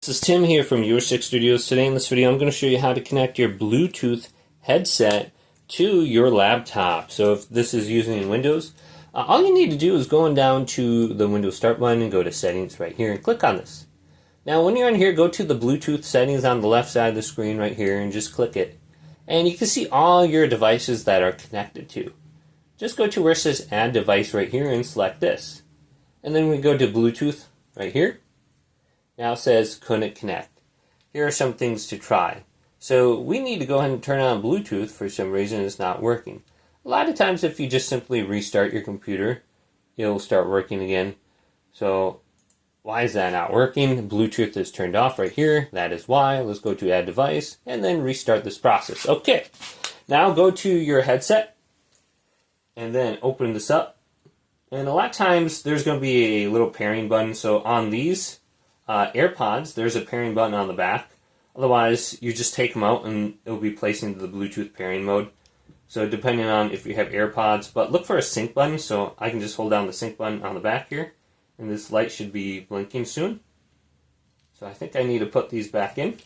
This is Tim here from Your Six Studios. Today in this video I'm going to show you how to connect your Bluetooth headset to your laptop. So if this is using Windows, all you need to do is go on down to the Windows Start button and go to Settings right here and click on this. Now when you're in here, go to the Bluetooth settings on the left side of the screen right here and just click it. And you can see all your devices that are connected to. Just go to where it says Add Device right here and select this. And then we go to Bluetooth right here. Now it says couldn't connect. Here are some things to try. So we need to go ahead and turn on Bluetooth. For some reason it's not working. A lot of times if you just simply restart your computer, it'll start working again. So why is that not working? Bluetooth is turned off right here. That is why. Let's go to Add Device and then restart this process. Okay, now go to your headset and then open this up. And a lot of times there's going to be a little pairing button. So on these AirPods, there's a pairing button on the back. Otherwise, you just take them out and it'll be placed into the Bluetooth pairing mode. So depending on if you have AirPods, but look for a sync button. So I can just hold down the sync button on the back here, and this light should be blinking soon. So I think I need to put these back in.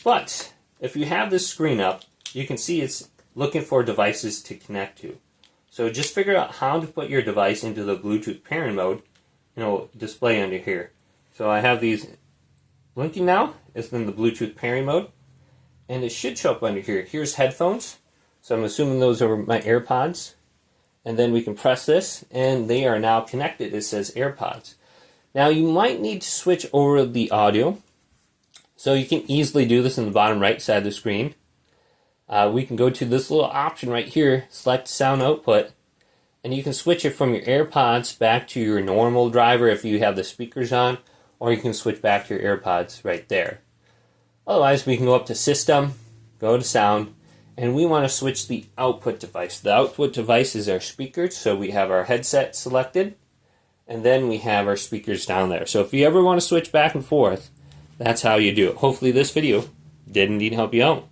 But if you have this screen up, you can see it's looking for devices to connect to. So just figure out how to put your device into the Bluetooth pairing mode, and it'll display under here. So I have these blinking now. It's in the Bluetooth pairing mode. And it should show up under here. Here's headphones. So I'm assuming those are my AirPods. And then we can press this, and they are now connected. It says AirPods. Now you might need to switch over the audio. So you can easily do this in the bottom right side of the screen. We can go to this little option right here, select sound output. And you can switch it from your AirPods back to your normal driver if you have the speakers on. Or you can switch back to your AirPods right there. Otherwise, we can go up to System, go to Sound, and we want to switch the output device. The output device is our speakers, so we have our headset selected, and then we have our speakers down there. So if you ever want to switch back and forth, that's how you do it. Hopefully this video did indeed help you out.